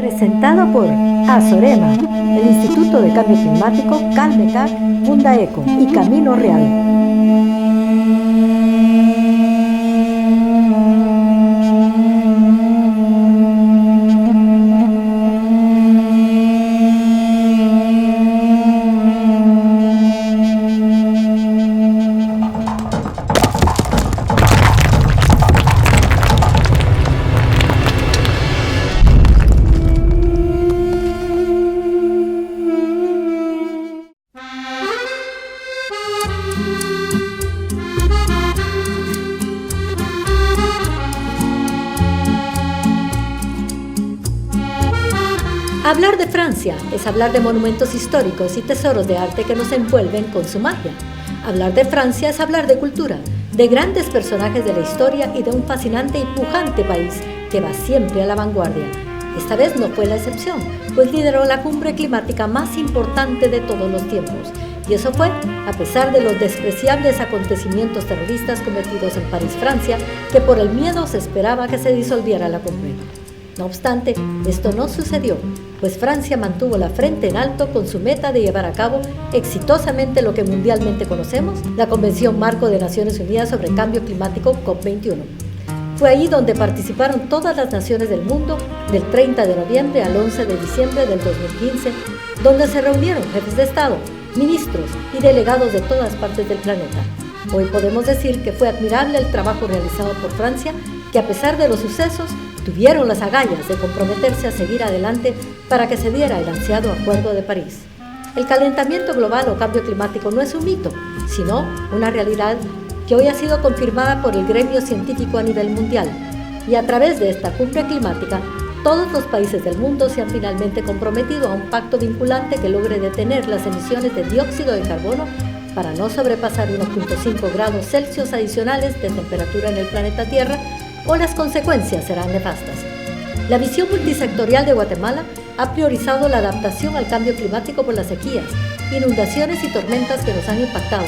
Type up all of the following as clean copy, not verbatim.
Presentado por Azorema, el Instituto de Cambio Climático, Calmecac, Fundaeco y Camino Real. Hablar de Francia es hablar de monumentos históricos y tesoros de arte que nos envuelven con su magia. Hablar de Francia es hablar de cultura, de grandes personajes de la historia y de un fascinante y pujante país que va siempre a la vanguardia. Esta vez no fue la excepción, pues lideró la cumbre climática más importante de todos los tiempos. Y eso fue a pesar de los despreciables acontecimientos terroristas cometidos en París, Francia, que por el miedo se esperaba que se disolviera la cumbre. No obstante, esto no sucedió, pues Francia mantuvo la frente en alto con su meta de llevar a cabo exitosamente lo que mundialmente conocemos, la Convención Marco de Naciones Unidas sobre el Cambio Climático COP21. Fue allí donde participaron todas las naciones del mundo del 30 de noviembre al 11 de diciembre del 2015, donde se reunieron jefes de Estado, ministros y delegados de todas partes del planeta. Hoy podemos decir que fue admirable el trabajo realizado por Francia, que a pesar de los sucesos, tuvieron las agallas de comprometerse a seguir adelante para que se diera el ansiado Acuerdo de París. El calentamiento global o cambio climático no es un mito, sino una realidad que hoy ha sido confirmada por el gremio científico a nivel mundial. Y a través de esta cumbre climática, todos los países del mundo se han finalmente comprometido a un pacto vinculante que logre detener las emisiones de dióxido de carbono para no sobrepasar 1.5 grados Celsius adicionales de temperatura en el planeta Tierra, o las consecuencias serán nefastas. La visión multisectorial de Guatemala ha priorizado la adaptación al cambio climático por las sequías, inundaciones y tormentas que nos han impactado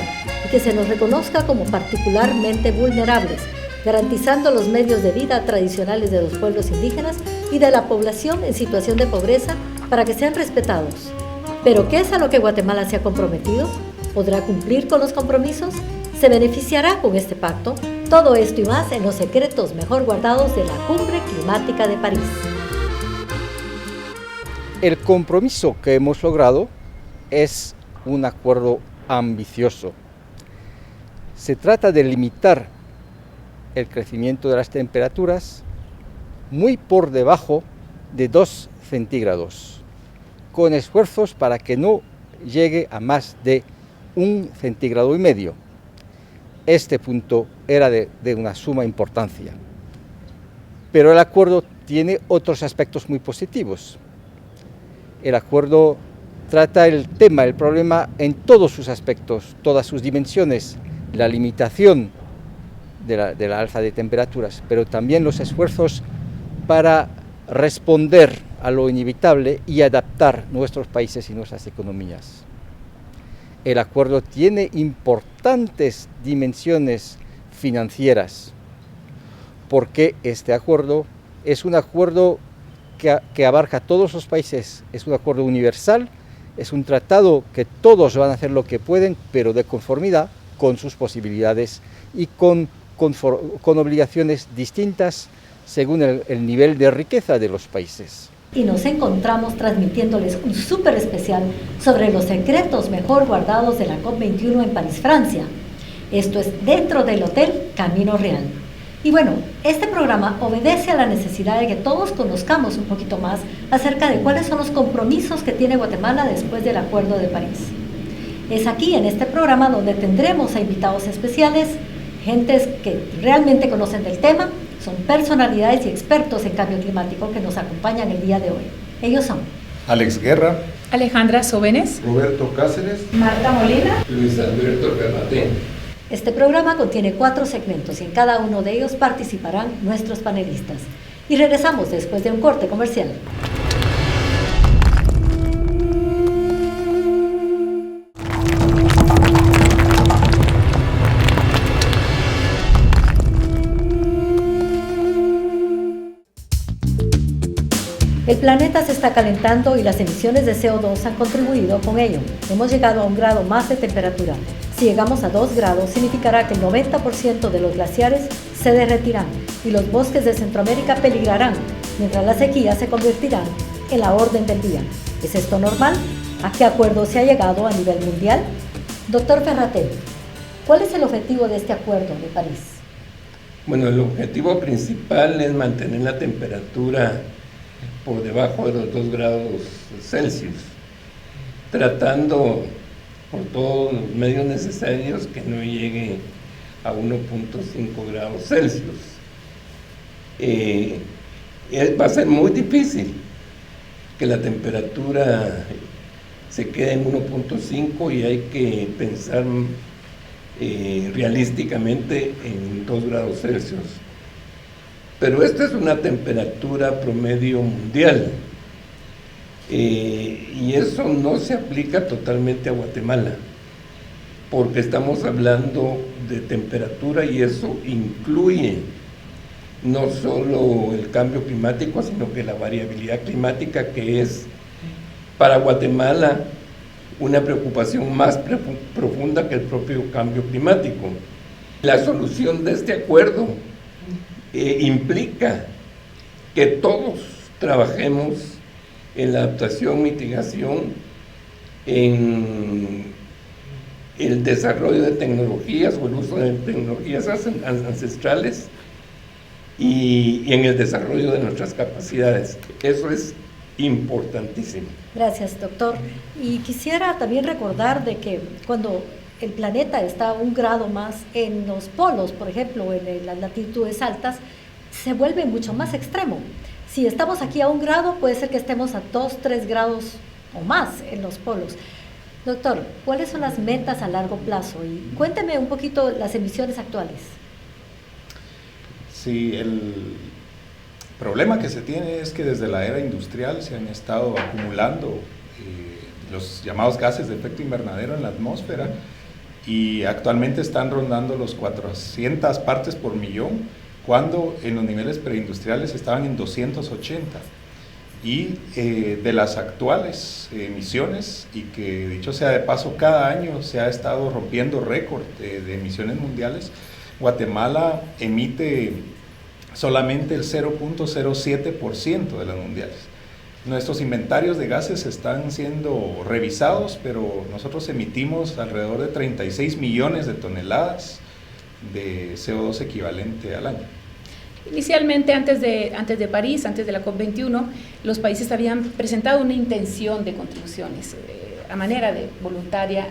y que se nos reconozca como particularmente vulnerables, garantizando los medios de vida tradicionales de los pueblos indígenas y de la población en situación de pobreza para que sean respetados. ¿Pero qué es a lo que Guatemala se ha comprometido? ¿Podrá cumplir con los compromisos? ¿Se beneficiará con este pacto? Todo esto y más en los secretos mejor guardados de la Cumbre Climática de París. El compromiso que hemos logrado es un acuerdo ambicioso. Se trata de limitar el crecimiento de las temperaturas muy por debajo de 2 centígrados, con esfuerzos para que no llegue a más de 1,5 centígrados. Este punto era de una suma importancia. Pero el acuerdo tiene otros aspectos muy positivos. El acuerdo trata el problema en todos sus aspectos, todas sus dimensiones, la limitación de la alza de temperaturas, pero también los esfuerzos para responder a lo inevitable y adaptar nuestros países y nuestras economías. El acuerdo tiene importantes dimensiones financieras, porque este acuerdo es un acuerdo que abarca a todos los países, es un acuerdo universal, es un tratado que todos van a hacer lo que pueden, pero de conformidad con sus posibilidades y con obligaciones distintas según el nivel de riqueza de los países. Y nos encontramos transmitiéndoles un súper especial sobre los secretos mejor guardados de la COP21 en París, Francia. Esto es dentro del Hotel Camino Real. Y bueno, este programa obedece a la necesidad de que todos conozcamos un poquito más acerca de cuáles son los compromisos que tiene Guatemala después del Acuerdo de París. Es aquí en este programa donde tendremos a invitados especiales, gentes que realmente conocen del tema, son personalidades y expertos en cambio climático que nos acompañan el día de hoy. Ellos son Alex Guerra, Alejandra Sobenes, Roberto Cáceres, Marta Molina, Luis Alberto Fernández. Este programa contiene 4 segmentos y en cada uno de ellos participarán nuestros panelistas. Y regresamos después de un corte comercial. El planeta se está calentando y las emisiones de CO2 han contribuido con ello. Hemos llegado a un grado más de temperatura. Si llegamos a 2 grados, significará que el 90% de los glaciares se derretirán y los bosques de Centroamérica peligrarán, mientras las sequías se convertirán en la orden del día. ¿Es esto normal? ¿A qué acuerdo se ha llegado a nivel mundial? Doctor Ferrater, ¿cuál es el objetivo de este acuerdo de París? Bueno, el objetivo principal es mantener la temperatura por debajo de los 2 grados Celsius, tratando por todos los medios necesarios que no llegue a 1.5 grados Celsius. Va a ser muy difícil que la temperatura se quede en 1.5 y hay que pensar realísticamente en 2 grados Celsius. Pero esta es una temperatura promedio mundial y eso no se aplica totalmente a Guatemala, porque estamos hablando de temperatura y eso incluye no solo el cambio climático, sino que la variabilidad climática, que es para Guatemala una preocupación más profunda que el propio cambio climático. La solución de este acuerdo implica que todos trabajemos en la adaptación, mitigación, en el desarrollo de tecnologías o el uso de tecnologías ancestrales y en el desarrollo de nuestras capacidades. Eso es importantísimo. Gracias, doctor. Y quisiera también recordar de que cuando el planeta está a 1 grado más en los polos, por ejemplo, en las latitudes altas, se vuelve mucho más extremo. Si estamos aquí a 1 grado, puede ser que estemos a 2, 3 grados o más en los polos. Doctor, ¿cuáles son las metas a largo plazo? Y cuénteme un poquito las emisiones actuales. Sí, el problema que se tiene es que desde la era industrial se han estado acumulando los llamados gases de efecto invernadero en la atmósfera y actualmente están rondando los 400 partes por millón, cuando en los niveles preindustriales estaban en 280. Y de las actuales emisiones, y que dicho sea de paso, cada año se ha estado rompiendo récord de emisiones mundiales, Guatemala emite solamente el 0.07% de las mundiales. Nuestros inventarios de gases están siendo revisados, pero nosotros emitimos alrededor de 36 millones de toneladas de CO2 equivalente al año. Inicialmente, antes de París, antes de la COP21, los países habían presentado una intención de contribuciones a manera de voluntaria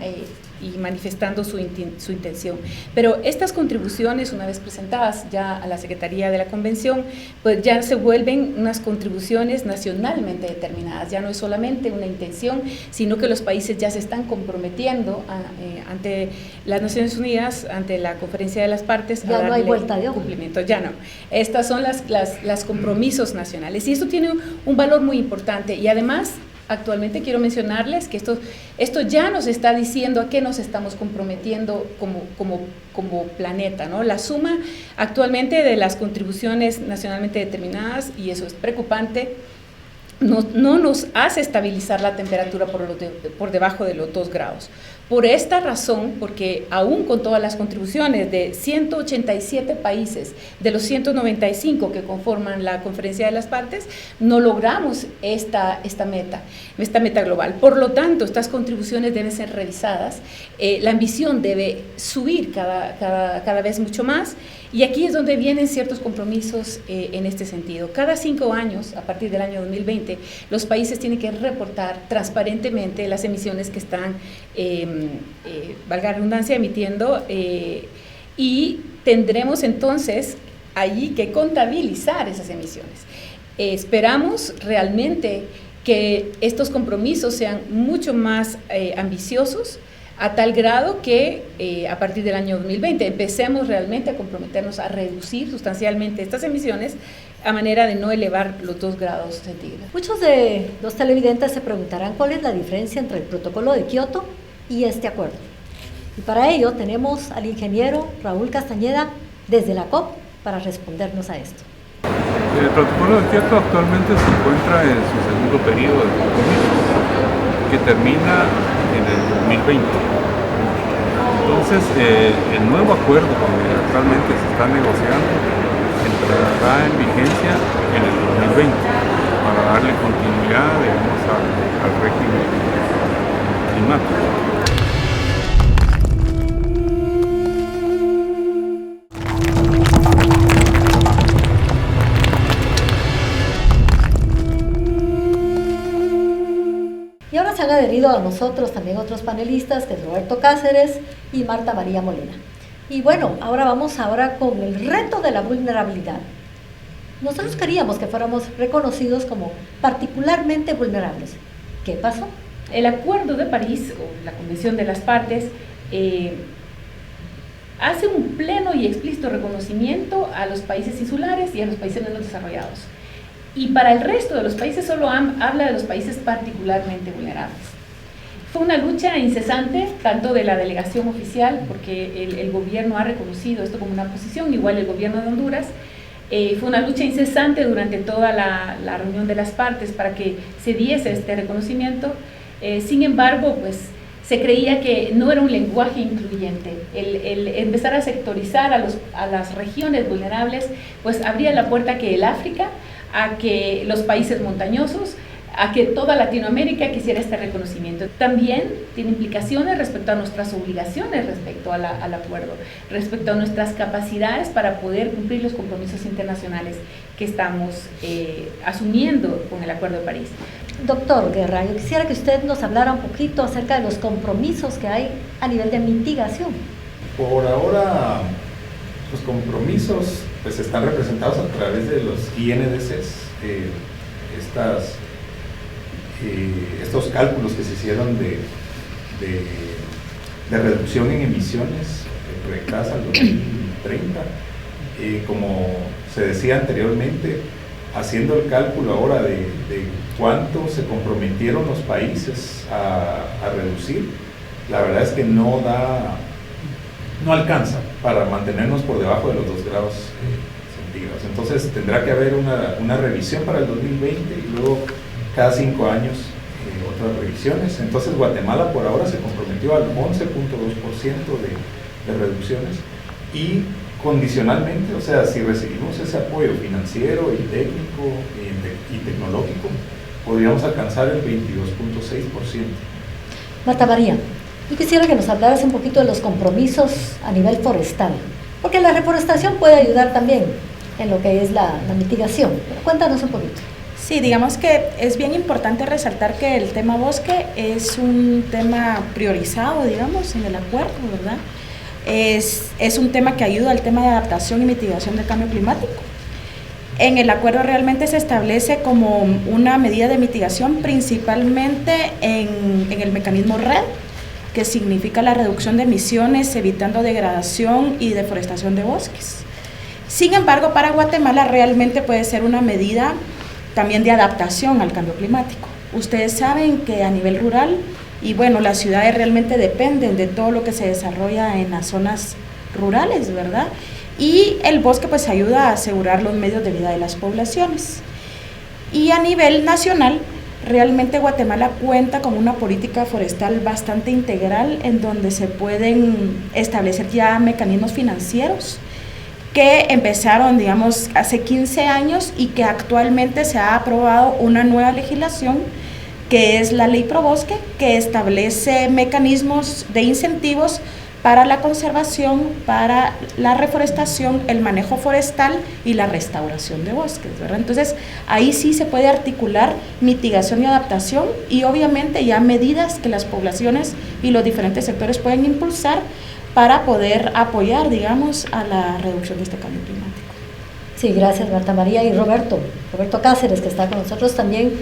y manifestando su intención. Pero estas contribuciones, una vez presentadas ya a la Secretaría de la Convención, pues ya se vuelven unas contribuciones nacionalmente determinadas. Ya no es solamente una intención, sino que los países ya se están comprometiendo ante las Naciones Unidas, ante la Conferencia de las Partes, ya a darle no hay vuelta de hoja. Cumplimiento. Ya no. Estas son las compromisos nacionales. Y esto tiene un valor muy importante. Y además, actualmente quiero mencionarles que esto ya nos está diciendo a qué nos estamos comprometiendo como planeta, ¿no? La suma actualmente de las contribuciones nacionalmente determinadas, y eso es preocupante, no nos hace estabilizar la temperatura por debajo de los 2 grados. Por esta razón, porque aún con todas las contribuciones de 187 países, de los 195 que conforman la Conferencia de las Partes, no logramos esta meta global. Por lo tanto, estas contribuciones deben ser revisadas, la ambición debe subir cada vez mucho más, y aquí es donde vienen ciertos compromisos en este sentido. Cada 5 años, a partir del año 2020, los países tienen que reportar transparentemente las emisiones que están, valga la redundancia, emitiendo, y tendremos entonces allí que contabilizar esas emisiones. Esperamos realmente que estos compromisos sean mucho más ambiciosos, a tal grado que a partir del año 2020 empecemos realmente a comprometernos a reducir sustancialmente estas emisiones a manera de no elevar los 2 grados centígrados. Muchos de los televidentes se preguntarán cuál es la diferencia entre el protocolo de Kioto y este acuerdo. Y para ello tenemos al ingeniero Raúl Castañeda desde la COP para respondernos a esto. El protocolo de Kioto actualmente se encuentra en su segundo periodo de compromiso, que termina en el 2020. Entonces, el nuevo acuerdo que actualmente se está negociando entrará en vigencia en el 2020 para darle continuidad, digamos, al régimen climático. Y ahora se han adherido a nosotros también otros panelistas, que es Roberto Cáceres y Marta María Molina. Y bueno, ahora vamos con el reto de la vulnerabilidad. Nosotros queríamos que fuéramos reconocidos como particularmente vulnerables. ¿Qué pasó? El Acuerdo de París, o la Convención de las Partes, hace un pleno y explícito reconocimiento a los países insulares y a los países menos desarrollados. Y para el resto de los países solo habla de los países particularmente vulnerables. Fue una lucha incesante, tanto de la delegación oficial, porque el gobierno ha reconocido esto como una posición, igual el gobierno de Honduras. Fue una lucha incesante durante toda la reunión de las partes para que se diese este reconocimiento. Sin embargo, pues se creía que no era un lenguaje incluyente. El empezar a sectorizar a las regiones vulnerables, pues abría la puerta a que el África, a que los países montañosos, a que toda Latinoamérica quisiera este reconocimiento. También tiene implicaciones respecto a nuestras obligaciones respecto al acuerdo, respecto a nuestras capacidades para poder cumplir los compromisos internacionales que estamos asumiendo con el Acuerdo de París. Doctor Guerra, yo quisiera que usted nos hablara un poquito acerca de los compromisos que hay a nivel de mitigación. Por ahora, los compromisos pues están representados a través de los INDCs, estos cálculos que se hicieron de reducción en emisiones proyectadas al 2030, como se decía anteriormente, haciendo el cálculo ahora de cuánto se comprometieron los países a reducir, la verdad es que no alcanza para mantenernos por debajo de los 2 grados centígrados. Entonces tendrá que haber una revisión para el 2020 y luego cada 5 años otras revisiones. Entonces Guatemala por ahora se comprometió al 11.2% de reducciones y condicionalmente, o sea, si recibimos ese apoyo financiero y técnico y tecnológico, podríamos alcanzar el 22.6%. Marta María, yo quisiera que nos hablaras un poquito de los compromisos a nivel forestal, porque la reforestación puede ayudar también en lo que es la mitigación. Pero cuéntanos un poquito. Sí, digamos que es bien importante resaltar que el tema bosque es un tema priorizado, digamos, en el acuerdo, ¿verdad? Es un tema que ayuda al tema de adaptación y mitigación del cambio climático. En el acuerdo realmente se establece como una medida de mitigación principalmente en el mecanismo REDD, que significa la reducción de emisiones, evitando degradación y deforestación de bosques. Sin embargo, para Guatemala realmente puede ser una medida también de adaptación al cambio climático. Ustedes saben que a nivel rural, y bueno, las ciudades realmente dependen de todo lo que se desarrolla en las zonas rurales, ¿verdad? Y el bosque pues ayuda a asegurar los medios de vida de las poblaciones. Y a nivel nacional, realmente Guatemala cuenta con una política forestal bastante integral en donde se pueden establecer ya mecanismos financieros que empezaron, digamos, hace 15 años y que actualmente se ha aprobado una nueva legislación que es la Ley Probosque, que establece mecanismos de incentivos para la conservación, para la reforestación, el manejo forestal y la restauración de bosques, ¿verdad? Entonces, ahí sí se puede articular mitigación y adaptación y obviamente ya medidas que las poblaciones y los diferentes sectores pueden impulsar para poder apoyar, digamos, a la reducción de este cambio climático. Sí, gracias Marta María. Y Roberto Cáceres, que está con nosotros también,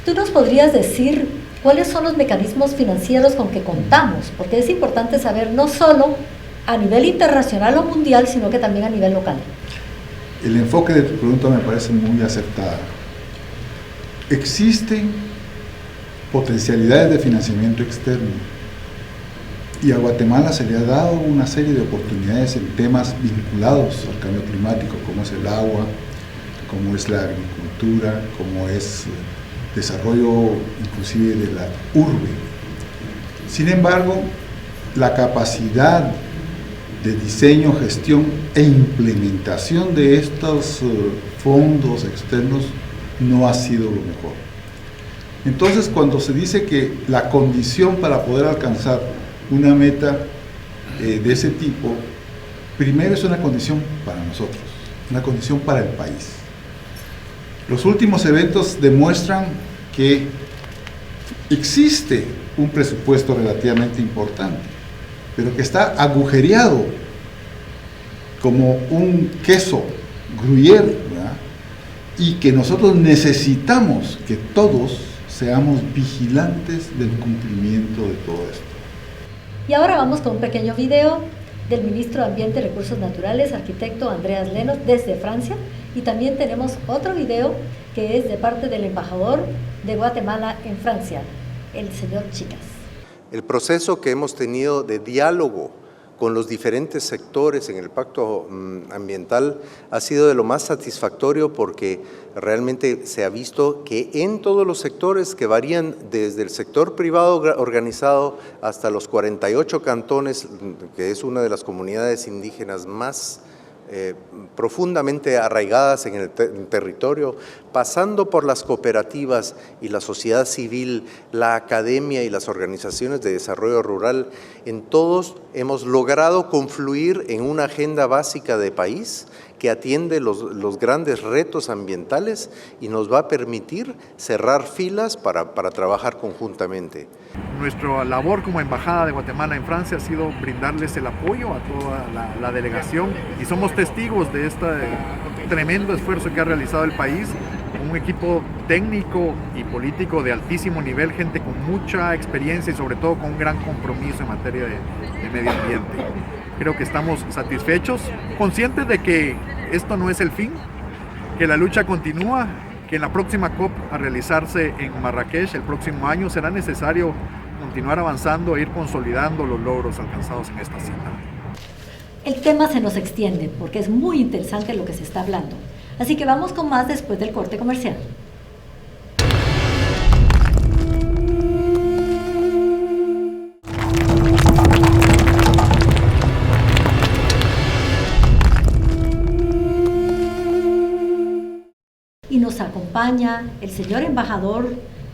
¿tú nos podrías decir cuáles son los mecanismos financieros con que contamos? Porque es importante saber no solo a nivel internacional o mundial, sino que también a nivel local. El enfoque de tu pregunta me parece muy acertada. Existen potencialidades de financiamiento externo y a Guatemala se le ha dado una serie de oportunidades en temas vinculados al cambio climático, como es el agua, como es la agricultura, como es desarrollo inclusive de la urbe. Sin embargo, la capacidad de diseño, gestión e implementación de estos fondos externos no ha sido lo mejor. Entonces, cuando se dice que la condición para poder alcanzar una meta de ese tipo, primero es una condición para nosotros, una condición para el país. Los últimos eventos demuestran que existe un presupuesto relativamente importante, pero que está agujereado como un queso gruyère, ¿verdad? Y que nosotros necesitamos que todos seamos vigilantes del cumplimiento de todo esto. Y ahora vamos con un pequeño video del ministro de Ambiente y Recursos Naturales, arquitecto Andreas Leno, desde Francia, y también tenemos otro video que es de parte del embajador de Guatemala en Francia, el señor Chicas. El proceso que hemos tenido de diálogo con los diferentes sectores en el pacto ambiental ha sido de lo más satisfactorio, porque realmente se ha visto que en todos los sectores, que varían desde el sector privado organizado hasta los 48 cantones, que es una de las comunidades indígenas más profundamente arraigadas en el territorio, pasando por las cooperativas y la sociedad civil, la academia y las organizaciones de desarrollo rural, en todos hemos logrado confluir en una agenda básica de país que atiende los grandes retos ambientales y nos va a permitir cerrar filas para trabajar conjuntamente. Nuestra labor como Embajada de Guatemala en Francia ha sido brindarles el apoyo a toda la delegación, y somos testigos de este tremendo esfuerzo que ha realizado el país, un equipo técnico y político de altísimo nivel, gente con mucha experiencia y sobre todo con un gran compromiso en materia de medio ambiente. Creo que estamos satisfechos, conscientes de que esto no es el fin, que la lucha continúa, que en la próxima COP a realizarse en Marrakech el próximo año será necesario continuar avanzando e ir consolidando los logros alcanzados en esta cita. El tema se nos extiende porque es muy interesante lo que se está hablando. Así que vamos con más después del corte comercial. Y nos acompaña el señor embajador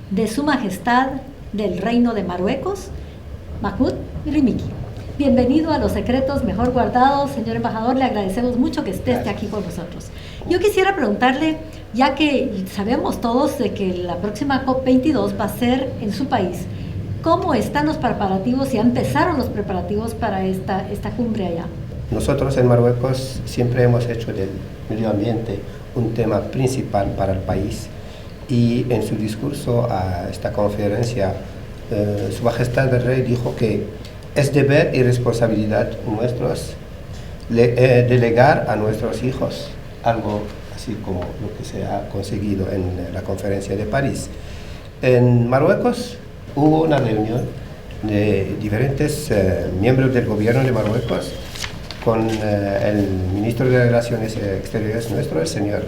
de Su Majestad del Reino de Marruecos, Mahmoud Rimiki. Bienvenido a Los Secretos Mejor Guardados, señor embajador, le agradecemos mucho que esté aquí con nosotros. Yo quisiera preguntarle, ya que sabemos todos de que la próxima COP22 va a ser en su país, ¿cómo están los preparativos? ¿Ya empezaron los preparativos para esta cumbre allá? Nosotros en Marruecos siempre hemos hecho del medio ambiente un tema principal para el país, y en su discurso a esta conferencia, Su Majestad el Rey dijo que es deber y responsabilidad nuestros delegar a nuestros hijos algo así como lo que se ha conseguido en la conferencia de París. En Marruecos hubo una reunión de diferentes miembros del gobierno de Marruecos con el ministro de Relaciones Exteriores nuestro, el señor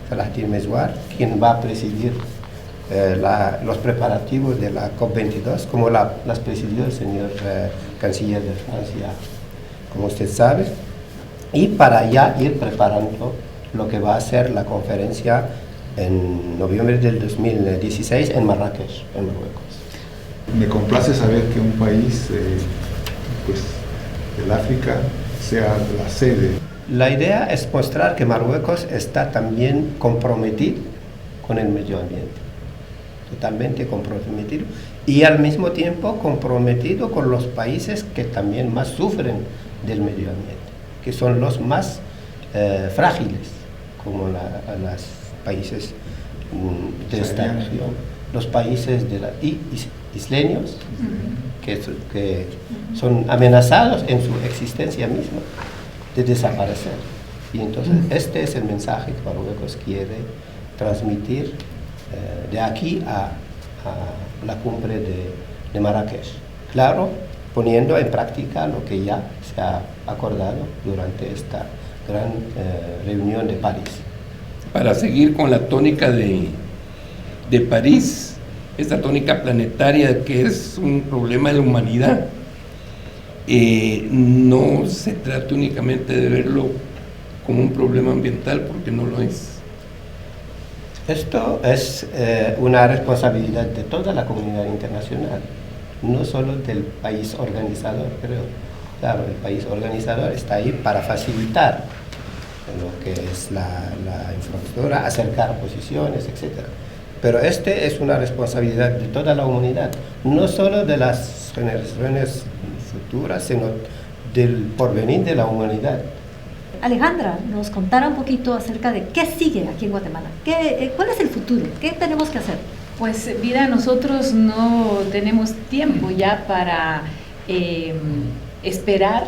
Salahdin Mezouar, quien va a presidir los preparativos de la COP22, como las presidió el señor canciller de Francia, como usted sabe, y para ya ir preparando lo que va a ser la conferencia en noviembre del 2016 en Marrakech, en Marruecos. Me complace saber que un país del África sea la sede. La idea es mostrar que Marruecos está también comprometido con el medio ambiente, totalmente comprometido, y al mismo tiempo comprometido con los países que también más sufren del medio ambiente, que son los más frágiles, como los países de esta región, los países isleños, que son amenazados en su existencia misma de desaparecer. Y entonces este es el mensaje que Marruecos quiere transmitir de aquí a la cumbre de Marrakech. Claro, poniendo en práctica lo que ya se ha acordado durante esta gran reunión de París. para seguir con la tónica de París, esta tónica planetaria que es un problema de la humanidad. No se trata únicamente de verlo como un problema ambiental, porque no lo es. Esto es una responsabilidad de toda la comunidad internacional, no solo del país organizador, creo. Claro, el país organizador está ahí para facilitar lo que es la infraestructura, acercar posiciones, etc. Pero este es una responsabilidad de toda la humanidad, no solo de las generaciones futuras, sino del porvenir de la humanidad. Alejandra, nos contara un poquito acerca de qué sigue aquí en Guatemala. ¿Cuál es el futuro? ¿Qué tenemos que hacer? Pues mira, nosotros no tenemos tiempo ya para esperar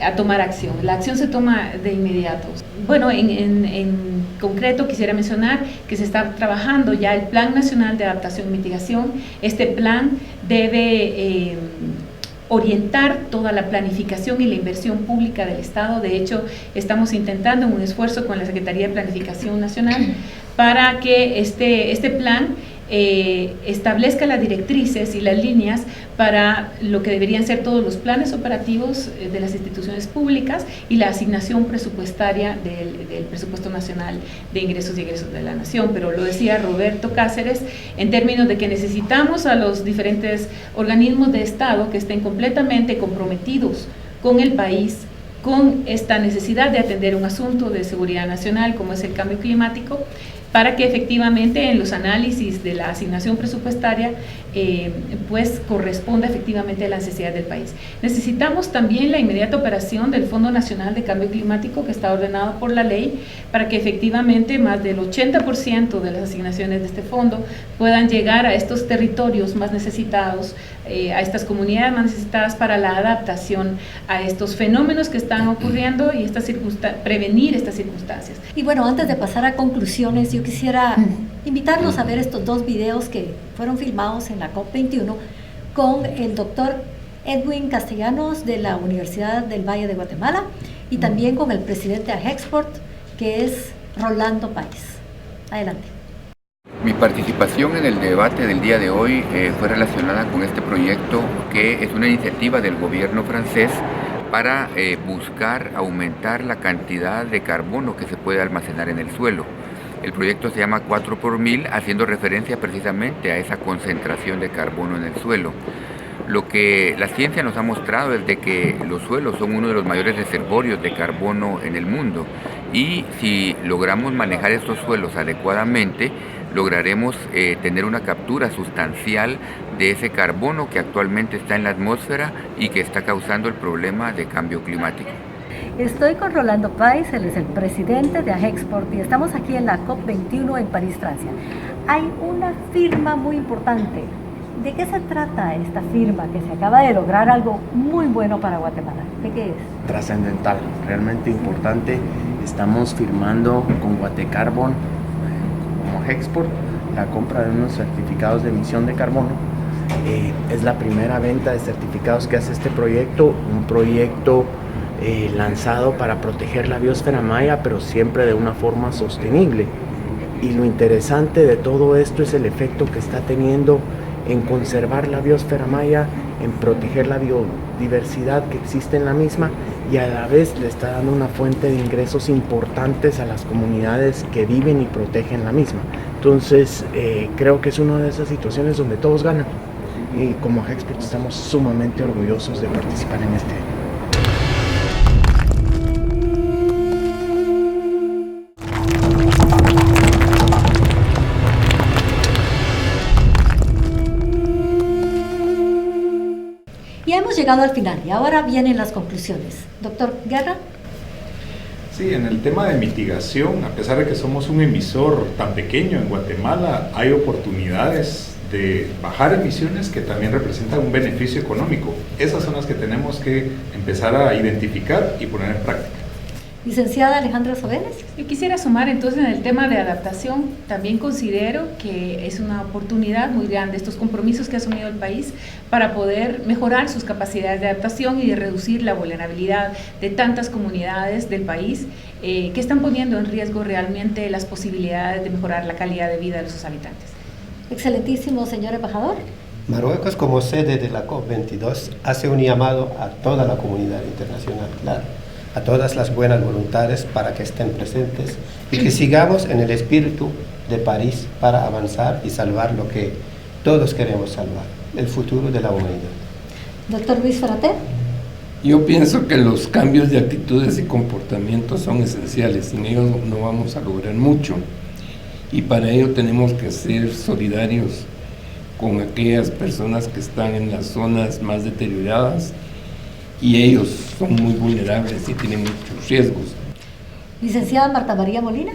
a tomar acción. La acción se toma de inmediato. Bueno, en concreto quisiera mencionar que se está trabajando ya el Plan Nacional de Adaptación y Mitigación. Este plan debe orientar toda la planificación y la inversión pública del Estado. De hecho, estamos intentando un esfuerzo con la Secretaría de Planificación Nacional para que este plan establezca las directrices y las líneas para lo que deberían ser todos los planes operativos de las instituciones públicas y la asignación presupuestaria del Presupuesto Nacional de Ingresos y Egresos de la Nación. Pero lo decía Roberto Cáceres, en términos de que necesitamos a los diferentes organismos de Estado que estén completamente comprometidos con el país, con esta necesidad de atender un asunto de seguridad nacional como es el cambio climático, para que efectivamente en los análisis de la asignación presupuestaria pues corresponda efectivamente a la necesidad del país. Necesitamos también la inmediata operación del Fondo Nacional de Cambio Climático, que está ordenado por la ley, para que efectivamente más del 80% de las asignaciones de este fondo puedan llegar a estos territorios más necesitados, a estas comunidades más necesitadas para la adaptación a estos fenómenos que están ocurriendo y prevenir estas circunstancias. Y bueno, antes de pasar a conclusiones, yo quisiera invitarlos a ver estos dos videos que fueron filmados en la COP21 con el doctor Edwin Castellanos de la Universidad del Valle de Guatemala y también con el presidente de Agexport, que es Rolando Páez. Adelante. Mi participación en el debate del día de hoy fue relacionada con este proyecto, que es una iniciativa del gobierno francés para buscar aumentar la cantidad de carbono que se puede almacenar en el suelo. El proyecto se llama 4x1000, haciendo referencia precisamente a esa concentración de carbono en el suelo. Lo que la ciencia nos ha mostrado es de que los suelos son uno de los mayores reservorios de carbono en el mundo, y si logramos manejar estos suelos adecuadamente, lograremos tener una captura sustancial de ese carbono que actualmente está en la atmósfera y que está causando el problema de cambio climático. Estoy con Rolando Páez, él es el presidente de Agexport y estamos aquí en la COP21 en París, Francia. Hay una firma muy importante. ¿De qué se trata esta firma que se acaba de lograr algo muy bueno para Guatemala? ¿De qué es? Trascendental, realmente importante. Estamos firmando con Guatecarbon como Agexport la compra de unos certificados de emisión de carbono. Es la primera venta de certificados que hace este proyecto, un proyecto lanzado para proteger la biosfera maya, pero siempre de una forma sostenible. Y lo interesante de todo esto es el efecto que está teniendo en conservar la biosfera maya, en proteger la biodiversidad que existe en la misma, y a la vez le está dando una fuente de ingresos importantes a las comunidades que viven y protegen la misma. Entonces creo que es una de esas situaciones donde todos ganan, y como Agexport estamos sumamente orgullosos de participar en este. Ya hemos llegado al final y ahora vienen las conclusiones. Doctor Guerra. Sí, en el tema de mitigación, a pesar de que somos un emisor tan pequeño en Guatemala, hay oportunidades de bajar emisiones que también representan un beneficio económico. Esas son las que tenemos que empezar a identificar y poner en práctica. Licenciada Alejandra Sobeles. Yo quisiera sumar entonces en el tema de adaptación. También considero que es una oportunidad muy grande estos compromisos que ha asumido el país para poder mejorar sus capacidades de adaptación y de reducir la vulnerabilidad de tantas comunidades del país que están poniendo en riesgo realmente las posibilidades de mejorar la calidad de vida de sus habitantes. Excelentísimo señor embajador. Marruecos, como sede de la COP22, hace un llamado a toda la comunidad internacional, claro, a todas las buenas voluntades para que estén presentes y que sigamos en el espíritu de París para avanzar y salvar lo que todos queremos salvar, el futuro de la humanidad. Doctor Luis Ferrater. Yo pienso que los cambios de actitudes y comportamientos son esenciales, sin ellos no vamos a lograr mucho, y para ello tenemos que ser solidarios con aquellas personas que están en las zonas más deterioradas, y ellos son muy vulnerables y tienen muchos riesgos. Licenciada Marta María Molina.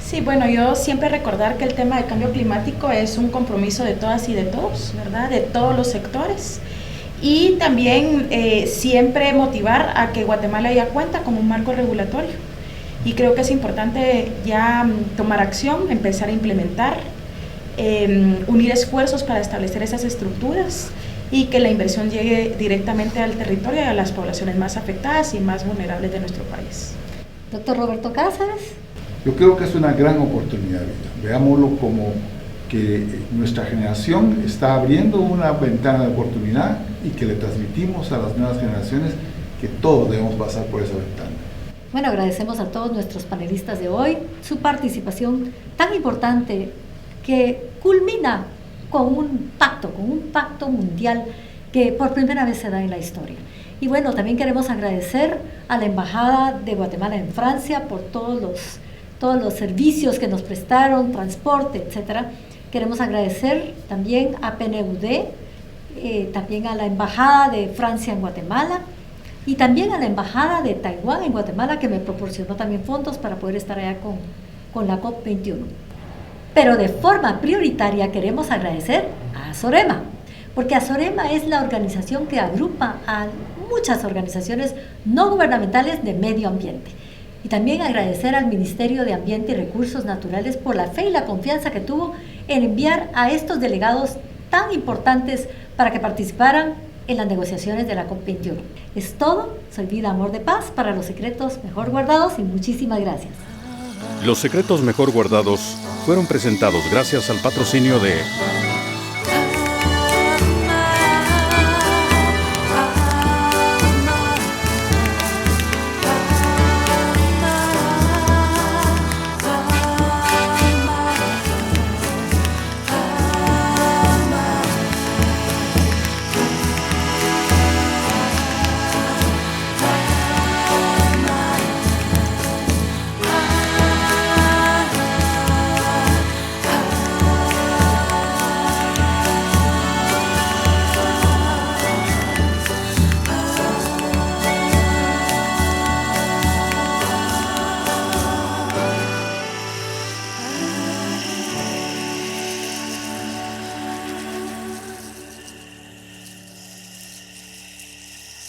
Sí, bueno, yo siempre recordar que el tema del cambio climático es un compromiso de todas y de todos, ¿verdad? De todos los sectores. Y también siempre motivar a que Guatemala ya cuenta con un marco regulatorio. Y creo que es importante ya tomar acción, empezar a implementar, unir esfuerzos para establecer esas estructuras y que la inversión llegue directamente al territorio y a las poblaciones más afectadas y más vulnerables de nuestro país. Doctor Roberto Cáceres. Yo creo que es una gran oportunidad, veámoslo como que nuestra generación está abriendo una ventana de oportunidad y que le transmitimos a las nuevas generaciones que todos debemos pasar por esa ventana. Bueno, agradecemos a todos nuestros panelistas de hoy su participación tan importante que culmina con un pacto mundial que por primera vez se da en la historia. Y bueno, también queremos agradecer a la Embajada de Guatemala en Francia por todos los servicios que nos prestaron, transporte, etcétera. Queremos agradecer también a PNUD, también a la Embajada de Francia en Guatemala y también a la Embajada de Taiwán en Guatemala, que me proporcionó también fondos para poder estar allá con la COP21. Pero de forma prioritaria queremos agradecer a Azorema, porque Azorema es la organización que agrupa a muchas organizaciones no gubernamentales de medio ambiente. Y también agradecer al Ministerio de Ambiente y Recursos Naturales por la fe y la confianza que tuvo en enviar a estos delegados tan importantes para que participaran en las negociaciones de la COP21. Es todo, soy Vida Amor de Paz para Los Secretos Mejor Guardados y muchísimas gracias. Los Secretos Mejor Guardados fueron presentados gracias al patrocinio de